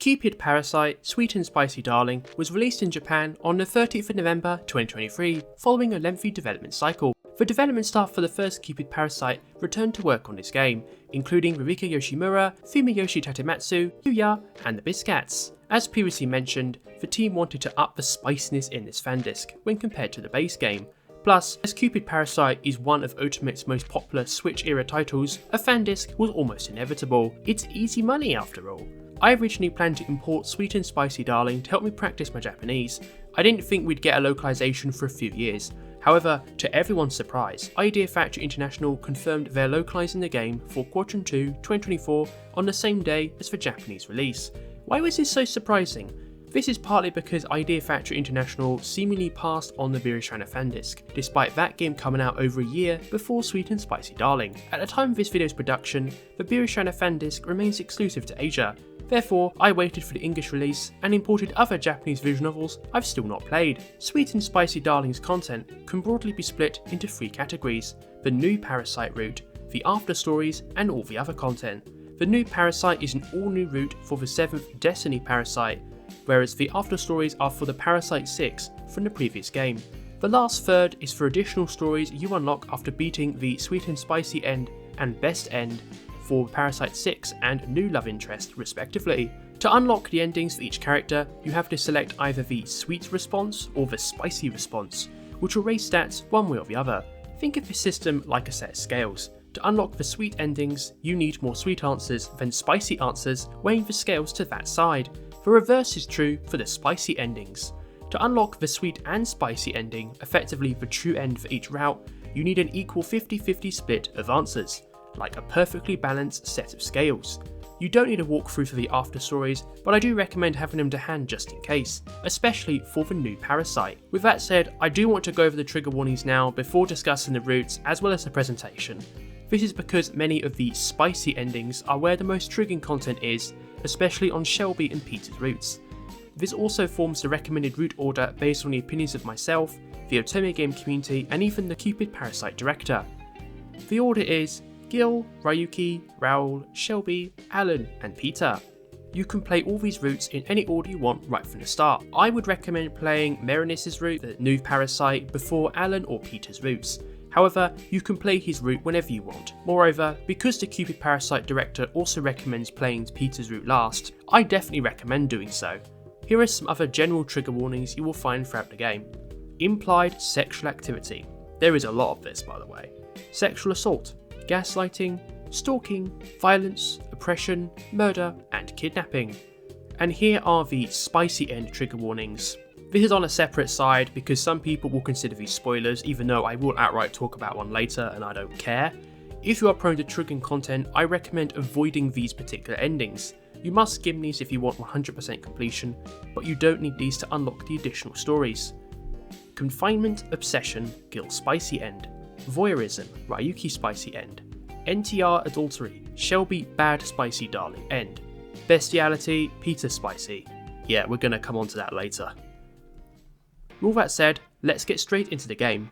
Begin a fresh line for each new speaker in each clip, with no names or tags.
Cupid Parasite, Sweet and Spicy Darling was released in Japan on the 30th of November 2023, following a lengthy development cycle. The development staff for the first Cupid Parasite returned to work on this game, including Rurika Yoshimura, Fumiyoshi Tatematsu, Yuya, and the Biscats. As previously mentioned, the team wanted to up the spiciness in this Fandisc when compared to the base game. Plus, as Cupid Parasite is one of Ultimate's most popular Switch-era titles, a Fandisc was almost inevitable. It's easy money after all. I originally planned to import Sweet and Spicy Darling to help me practice my Japanese. I didn't think we'd get a localization for a few years. However, to everyone's surprise, Idea Factory International confirmed they're localizing the game for Quarter 2 2024 on the same day as the Japanese release. Why was this so surprising? This is partly because Idea Factory International seemingly passed on the Virishana Fandisc, despite that game coming out over a year before Sweet and Spicy Darling. At the time of this video's production, the Virishana Fandisc remains exclusive to Asia. Therefore, I waited for the English release and imported other Japanese visual novels I've still not played. Sweet and Spicy Darling's content can broadly be split into three categories: the new Parasite route, the after stories, and all the other content. The new Parasite is an all-new route for the 7th Destiny Parasite, whereas the after stories are for the Parasite 6 from the previous game. The last third is for additional stories you unlock after beating the Sweet and Spicy end and Best end for Parasite 6 and New Love Interest respectively. To unlock the endings for each character, you have to select either the Sweet response or the Spicy response, which will raise stats one way or the other. Think of this system like a set of scales. To unlock the sweet endings, you need more sweet answers than spicy answers, weighing the scales to that side. The reverse is true for the spicy endings. To unlock the sweet and spicy ending, effectively the true end for each route, you need an equal 50-50 split of answers, like a perfectly balanced set of scales. You don't need a walkthrough for the after stories, but I do recommend having them to hand just in case, especially for the new Parasite. With that said, I do want to go over the trigger warnings now before discussing the routes as well as the presentation. This is because many of the spicy endings are where the most triggering content is, especially on Shelby and Peter's routes. This also forms the recommended route order based on the opinions of myself, the Otome game community, and even the Cupid Parasite director. The order is Gil, Ryuki, Raoul, Shelby, Alan, and Peter. You can play all these routes in any order you want right from the start. I would recommend playing Meranis's route, the new Parasite, before Alan or Peter's routes. However, you can play his route whenever you want. Moreover, because the Cupid Parasite director also recommends playing Peter's route last, I definitely recommend doing so. Here are some other general trigger warnings you will find throughout the game. Implied sexual activity. There is a lot of this, by the way. Sexual assault, gaslighting, stalking, violence, oppression, murder, and kidnapping. And here are the spicy end trigger warnings. This is on a separate side because some people will consider these spoilers, even though I will outright talk about one later and I don't care. If you are prone to triggering content, I recommend avoiding these particular endings. You must skim these if you want 100% completion, but you don't need these to unlock the additional stories. Confinement, obsession, Gil spicy end. Voyeurism, Ryuki spicy end. NTR adultery, Shelby bad spicy darling end. Bestiality, Peter spicy. Yeah, we're gonna come on to that later. With all that said, let's get straight into the game.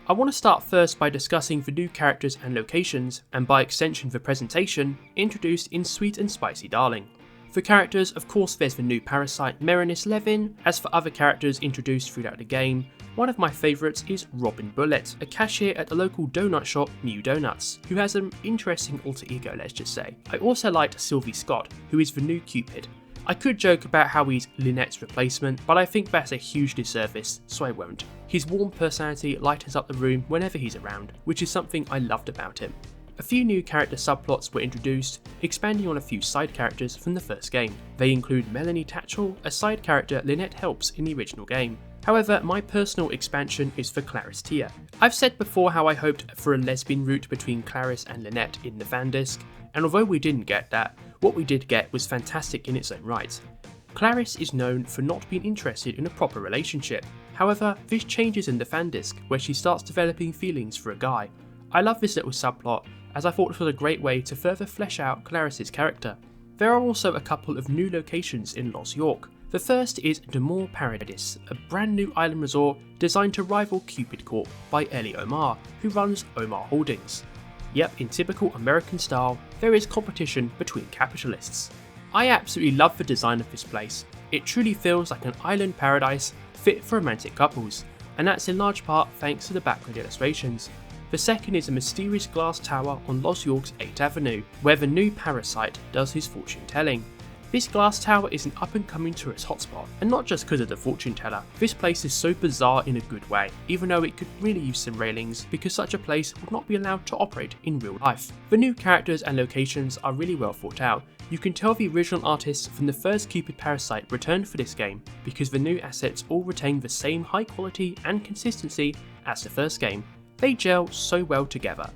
I want to start first by discussing the new characters and locations, and by extension the presentation, introduced in Sweet and Spicy Darling. For characters, of course there's the new Parasite Meranis Levin. As for other characters introduced throughout the game, one of my favourites is Robin Bullet, a cashier at the local donut shop New Donuts, who has an interesting alter ego, let's just say. I also liked Sylvie Scott, who is the new Cupid. I could joke about how he's Lynette's replacement, but I think that's a huge disservice, so I won't. His warm personality lightens up the room whenever he's around, which is something I loved about him. A few new character subplots were introduced, expanding on a few side characters from the first game. They include Melanie Tatchell, a side character Lynette helps in the original game. However, my personal expansion is for Clarice Tia. I've said before how I hoped for a lesbian route between Clarice and Lynette in the Fandisc, and although we didn't get that, what we did get was fantastic in its own right. Clarice is known for not being interested in a proper relationship. However, this changes in the Fandisc, where she starts developing feelings for a guy. I love this little subplot, as I thought it was a great way to further flesh out Clarice's character. There are also a couple of new locations in Los York. The first is Demore Paradis, a brand new island resort designed to rival Cupid Corp by Ellie Omar, who runs Omar Holdings. Yep, in typical American style, there is competition between capitalists. I absolutely love the design of this place. It truly feels like an island paradise fit for romantic couples, and that's in large part thanks to the background illustrations. The second is a mysterious glass tower on Los York's 8th Avenue, where the new Parasite does his fortune telling. This glass tower is an up and coming tourist hotspot, and not just because of the fortune teller. This place is so bizarre in a good way, even though it could really use some railings because such a place would not be allowed to operate in real life. The new characters and locations are really well thought out. You can tell the original artists from the first Cupid Parasite returned for this game because the new assets all retain the same high quality and consistency as the first game. They gel so well together.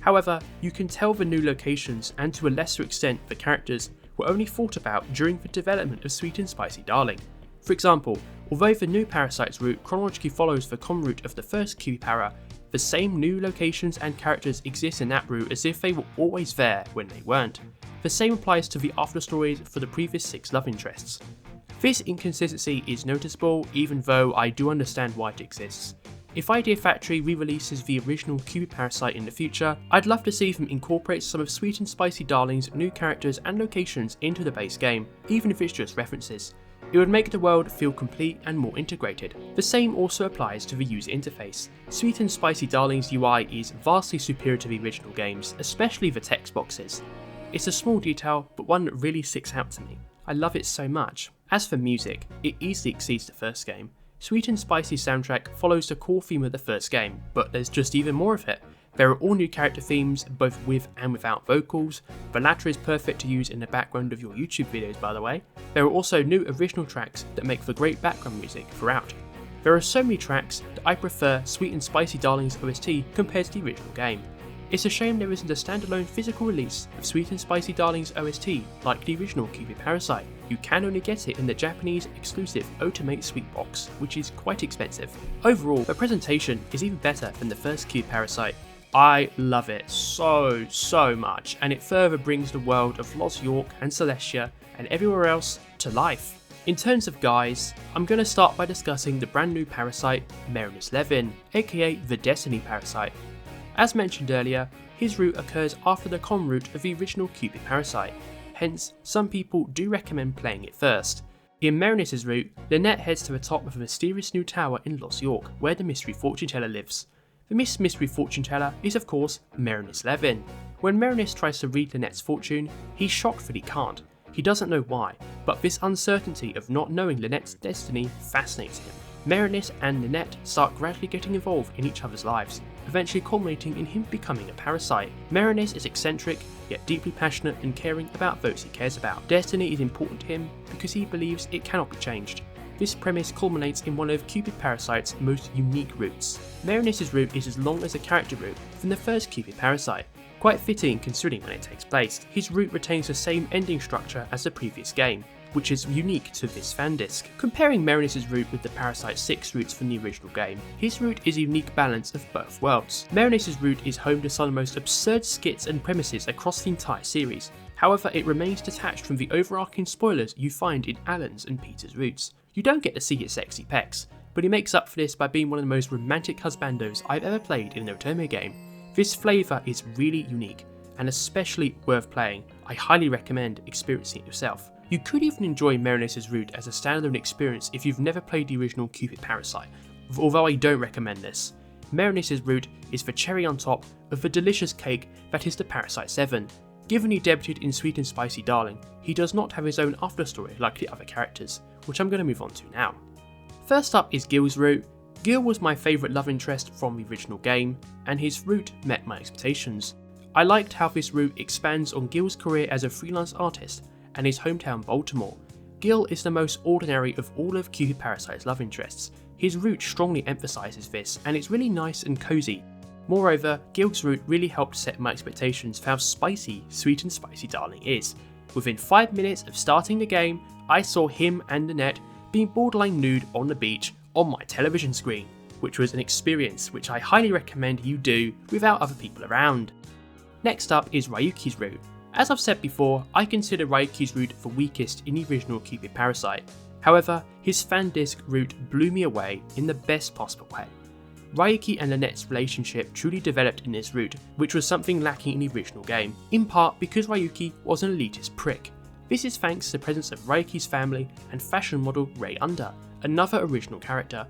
However, you can tell the new locations and to a lesser extent the characters were only thought about during the development of Sweet and Spicy Darling. For example, although the new Parasite's route chronologically follows the common route of the first Cupid Para, the same new locations and characters exist in that route as if they were always there when they weren't. The same applies to the after stories for the previous 6 love interests. This inconsistency is noticeable even though I do understand why it exists. If Idea Factory re-releases the original Cupid Parasite in the future, I'd love to see them incorporate some of Sweet and Spicy Darling's new characters and locations into the base game, even if it's just references. It would make the world feel complete and more integrated. The same also applies to the user interface. Sweet and Spicy Darling's UI is vastly superior to the original games, especially the text boxes. It's a small detail, but one that really sticks out to me. I love it so much. As for music, it easily exceeds the first game. Sweet and Spicy soundtrack follows the core theme of the first game, but there's just even more of it. There are all new character themes, both with and without vocals. The latter is perfect to use in the background of your YouTube videos, by the way. There are also new original tracks that make for great background music throughout. There are so many tracks that I prefer Sweet and Spicy Darling's OST compared to the original game. It's a shame there isn't a standalone physical release of Sweet and Spicy Darling's OST like the original Cupid Parasite. You can only get it in the Japanese exclusive Ultimate Sweet Box, which is quite expensive. Overall, the presentation is even better than the first Cupid Parasite. I love it so much, and it further brings the world of Los York and Celestia and everywhere else to life. In terms of guys, I'm going to start by discussing the brand new Parasite, Marinus Levin, aka the Destiny Parasite. As mentioned earlier, his route occurs after the common route of the original Cupid Parasite, hence some people do recommend playing it first. In Marinus' route, Lynette heads to the top of a mysterious new tower in Los York, where the mystery fortune teller lives. The mystery fortune teller is of course Marinus Levin. When Marinus tries to read Lynette's fortune, he's shocked that he can't. He doesn't know why, but this uncertainty of not knowing Lynette's destiny fascinates him. Marinus and Lynette start gradually getting involved in each other's lives, eventually culminating in him becoming a parasite. Marinus is eccentric, yet deeply passionate and caring about those he cares about. Destiny is important to him because he believes it cannot be changed. This premise culminates in one of Cupid Parasite's most unique routes. Marinus' route is as long as a character route from the first Cupid Parasite, quite fitting considering when it takes place. His route retains the same ending structure as the previous game, which is unique to this Fandisc. Comparing Marinus' route with the Parasite 6 routes from the original game, his route is a unique balance of both worlds. Marinus' route is home to some of the most absurd skits and premises across the entire series, however it remains detached from the overarching spoilers you find in Alan's and Peter's routes. You don't get to see his sexy pecs, but he makes up for this by being one of the most romantic husbandos I've ever played in an Otome game. This flavour is really unique, and especially worth playing. I highly recommend experiencing it yourself. You could even enjoy Marinus' route as a standalone experience if you've never played the original Cupid Parasite, although I don't recommend this. Marinus' route is the cherry on top of the delicious cake that is the Parasite 7. Given he debuted in Sweet and Spicy Darling, he does not have his own afterstory like the other characters, which I'm going to move on to now. First up is Gil's route. Gil was my favourite love interest from the original game, and his route met my expectations. I liked how this route expands on Gil's career as a freelance artist and his hometown Baltimore. Gil is the most ordinary of all of Cupid Parasite's love interests. His route strongly emphasises this, and it's really nice and cosy. Moreover, Gil's route really helped set my expectations for how spicy Sweet and Spicy Darling is. Within 5 minutes of starting the game, I saw him and Lynette being borderline nude on the beach on my television screen, which was an experience which I highly recommend you do without other people around. Next up is Ryuki's route. As I've said before, I consider Ryuki's route the weakest in the original Cupid Parasite. However, his Fandisc route blew me away in the best possible way. Ryuki and Lynette's relationship truly developed in this route, which was something lacking in the original game, in part because Ryuki was an elitist prick. This is thanks to the presence of Ryuki's family and fashion model Rei Under, another original character.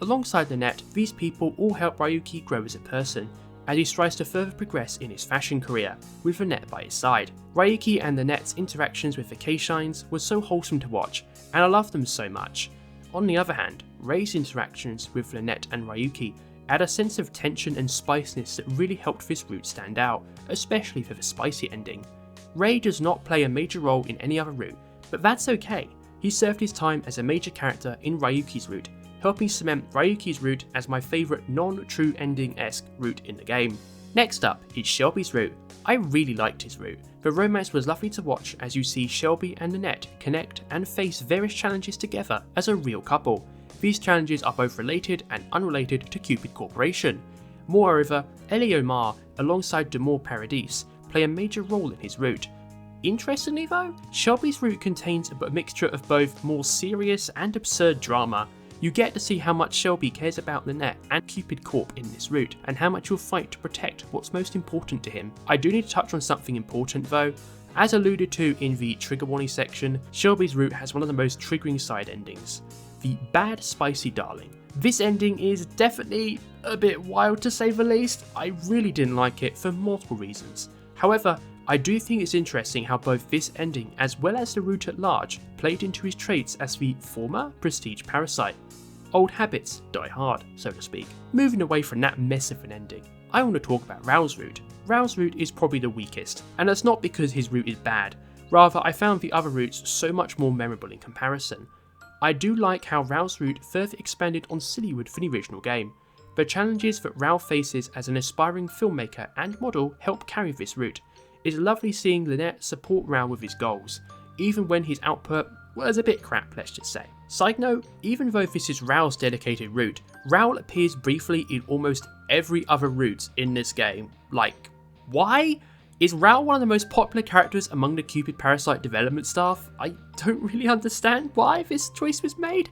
Alongside Lynette, these people all help Ryuki grow as a person, as he strives to further progress in his fashion career, with Lynette by his side. Ryuki and Lynette's interactions with the K-Shines were so wholesome to watch, and I love them so much. On the other hand, Rei's interactions with Lynette and Ryuki add a sense of tension and spiciness that really helped this route stand out, especially for the spicy ending. Rei does not play a major role in any other route, but that's okay. He served his time as a major character in Ryuki's route, helping cement Ryuki's route as my favourite non-true ending-esque route in the game. Next up is Shelby's route. I really liked his route. The romance was lovely to watch as you see Shelby and Lynette connect and face various challenges together as a real couple. These challenges are both related and unrelated to Cupid Corporation. Moreover, Eleomar alongside Demore Paradis play a major role in his route. Interestingly though, Shelby's route contains a mixture of both more serious and absurd drama. You get to see how much Shelby cares about Lynette and Cupid Corp in this route, and how much he'll fight to protect what's most important to him. I do need to touch on something important though. As alluded to in the trigger warning section, Shelby's route has one of the most triggering side endings, the Bad Spicy Darling. This ending is definitely a bit wild to say the least. I really didn't like it for multiple reasons. However, I do think it's interesting how both this ending as well as the route at large played into his traits as the former Prestige Parasite. Old habits die hard, so to speak. Moving away from that mess of an ending, I want to talk about Rao's route. Rao's route is probably the weakest, and that's not because his route is bad, rather I found the other routes so much more memorable in comparison. I do like how Rao's route further expanded on Sillywood for the original game. The challenges that Rao faces as an aspiring filmmaker and model help carry this route. It's lovely seeing Lynette support Rao with his goals, even when his output was a bit crap, let's just say. Side note, even though this is Rao's dedicated route, Rao appears briefly in almost every other route in this game. Like, why? Is Rao one of the most popular characters among the Cupid Parasite development staff? I don't really understand why this choice was made.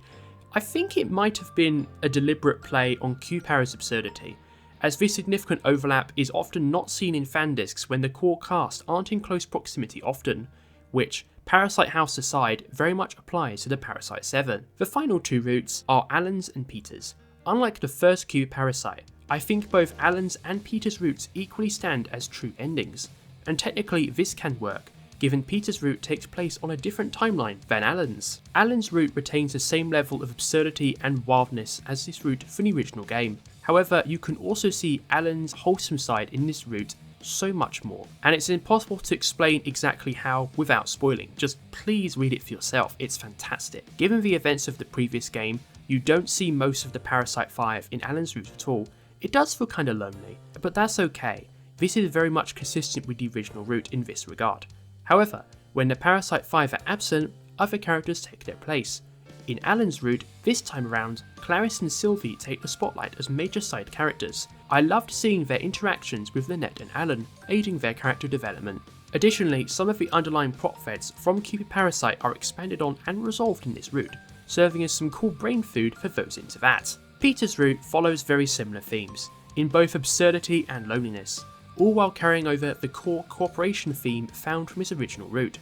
I think it might have been a deliberate play on Q-Para's absurdity, as this significant overlap is often not seen in Fandiscs when the core cast aren't in close proximity often, which, Parasite House aside, very much applies to the Parasite 7. The final two routes are Alan's and Peter's. Unlike the first Cupid Parasite, I think both Alan's and Peter's routes equally stand as true endings, and technically this can work, given Peter's route takes place on a different timeline than Alan's. Alan's route retains the same level of absurdity and wildness as this route from the original game. However, you can also see Alan's wholesome side in this route so much more, and it's impossible to explain exactly how without spoiling. Just please read it for yourself, it's fantastic. Given the events of the previous game, you don't see most of the Parasite 5 in Alan's route at all. It does feel kinda lonely, but that's okay. This is very much consistent with the original route in this regard. However, when the Parasite 5 are absent, other characters take their place. In Alan's route, this time around, Clarice and Sylvie take the spotlight as major side characters. I loved seeing their interactions with Lynette and Alan, aiding their character development. Additionally, some of the underlying plot threads from Cupid Parasite are expanded on and resolved in this route, serving as some cool brain food for those into that. Peter's route follows very similar themes, in both absurdity and loneliness, all while carrying over the core cooperation theme found from his original route.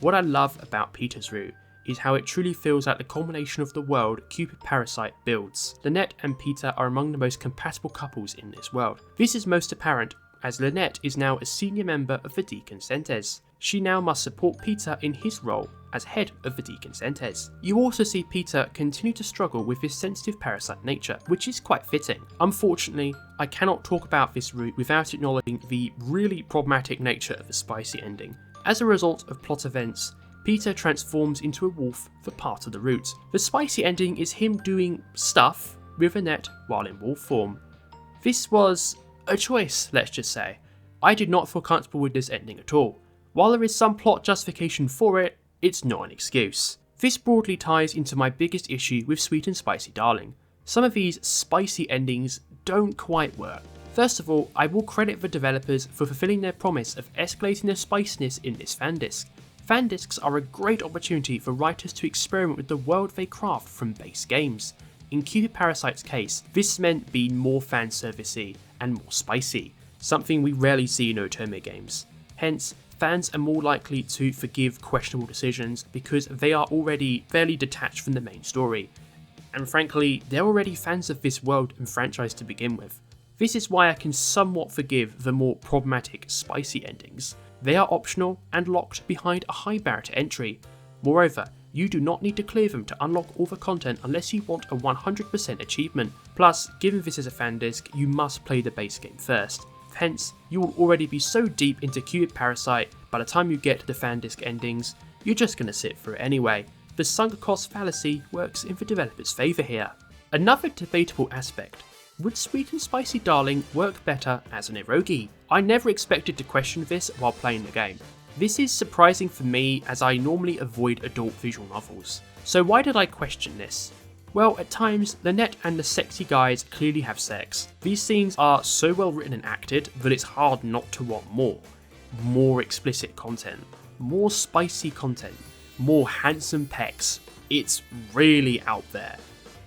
What I love about Peter's route is how it truly feels like the culmination of the world Cupid Parasite builds. Lynette and Peter are among the most compatible couples in this world. This is most apparent as Lynette is now a senior member of the Deconsentes. She now must support Peter in his role as head of the Deconsentes. You also see Peter continue to struggle with his sensitive parasite nature, which is quite fitting. Unfortunately, I cannot talk about this route without acknowledging the really problematic nature of the spicy ending. As a result of plot events, Peter transforms into a wolf for part of the route. The spicy ending is him doing stuff with Lynette while in wolf form. This was a choice, let's just say. I did not feel comfortable with this ending at all. While there is some plot justification for it, it's not an excuse. This broadly ties into my biggest issue with Sweet and Spicy Darling. Some of these spicy endings don't quite work. First of all, I will credit the developers for fulfilling their promise of escalating the spiciness in this Fandisc. Fandiscs are a great opportunity for writers to experiment with the world they craft from base games. In Cupid Parasite's case, this meant being more fanservice-y and more spicy, something we rarely see in Otome games. Hence, fans are more likely to forgive questionable decisions because they are already fairly detached from the main story. And frankly, they're already fans of this world and franchise to begin with. This is why I can somewhat forgive the more problematic, spicy endings. They are optional and locked behind a high barrier to entry. Moreover, you do not need to clear them to unlock all the content unless you want a 100% achievement. Plus, given this is a Fandisc, you must play the base game first. Hence, you will already be so deep into Cupid Parasite, by the time you get to the Fandisc endings, you're just going to sit through it anyway. The sunk cost fallacy works in the developer's favour here. Another debatable aspect: would Sweet and Spicy Darling work better as an eroge? I never expected to question this while playing the game. This is surprising for me as I normally avoid adult visual novels. So why did I question this? Well, at times, the net and the sexy guys clearly have sex. These scenes are so well written and acted that it's hard not to want more. More explicit content, more spicy content, more handsome pecs. It's really out there,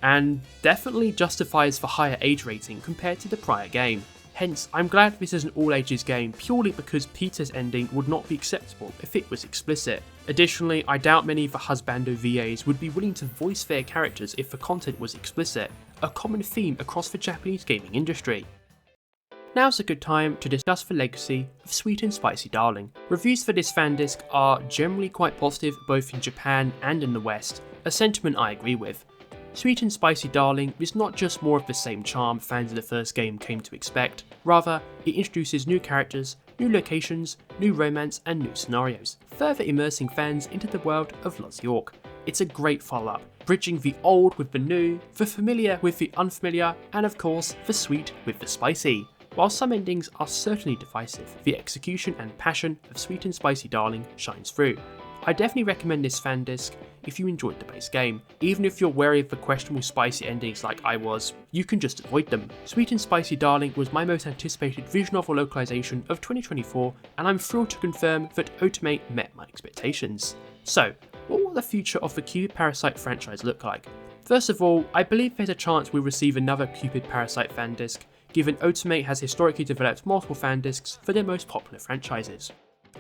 and definitely justifies the higher age rating compared to the prior game. Hence, I'm glad this is an all-ages game purely because Peter's ending would not be acceptable if it was explicit. Additionally, I doubt many of the husbando VAs would be willing to voice their characters if the content was explicit, a common theme across the Japanese gaming industry. Now's a good time to discuss the legacy of Sweet and Spicy Darling. Reviews for this Fandisc are generally quite positive both in Japan and in the West, a sentiment I agree with. Sweet and Spicy Darling is not just more of the same charm fans of the first game came to expect, rather it introduces new characters, new locations, new romance and new scenarios, further immersing fans into the world of Lost York. It's a great follow-up, bridging the old with the new, the familiar with the unfamiliar, and of course the sweet with the spicy. While some endings are certainly divisive, the execution and passion of Sweet and Spicy Darling shines through. I definitely recommend this Fandisc if you enjoyed the base game. Even if you're wary of the questionable spicy endings like I was, you can just avoid them. Sweet and Spicy Darling was my most anticipated visual novel localization of 2024, and I'm thrilled to confirm that Automate met my expectations. So, what will the future of the Cupid Parasite franchise look like? First of all, I believe there's a chance we'll receive another Cupid Parasite Fandisc, given Automate has historically developed multiple Fandiscs for their most popular franchises.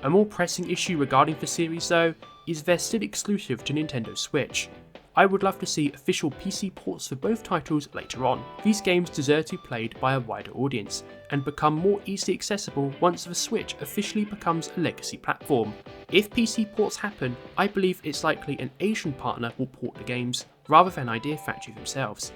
A more pressing issue regarding the series though, is they're still exclusive to Nintendo Switch. I would love to see official PC ports for both titles later on. These games deserve to be played by a wider audience, and become more easily accessible once the Switch officially becomes a legacy platform. If PC ports happen, I believe it's likely an Asian partner will port the games, rather than Idea Factory themselves.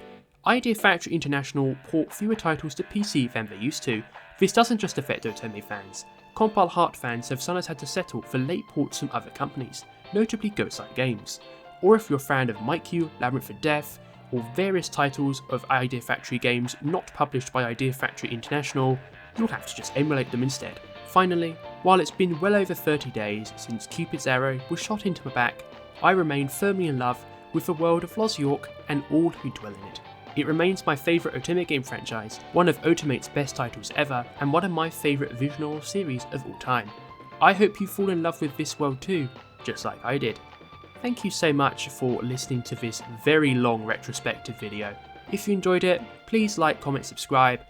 Idea Factory International port fewer titles to PC than they used to. This doesn't just affect Otome fans. Compile Heart fans have sometimes had to settle for late ports from other companies, notably Ghostside Games. Or if you're a fan of Mike-Q, Labyrinth of Death, or various titles of Idea Factory games not published by Idea Factory International, you'll have to just emulate them instead. Finally, while it's been well over 30 days since Cupid's arrow was shot into my back, I remain firmly in love with the world of Lost York and all who dwell in it. It remains my favourite Otome game franchise, one of Otomate's best titles ever, and one of my favourite visual novel series of all time. I hope you fall in love with this world too, just like I did. Thank you so much for listening to this very long retrospective video. If you enjoyed it, please like, comment, subscribe.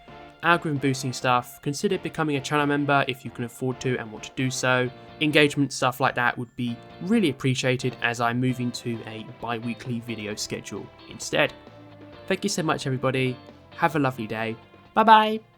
Algorithm boosting stuff, consider becoming a channel member if you can afford to and want to do so. Engagement stuff like that would be really appreciated as I'm moving to a bi-weekly video schedule instead. Thank you so much everybody, have a lovely day, bye bye!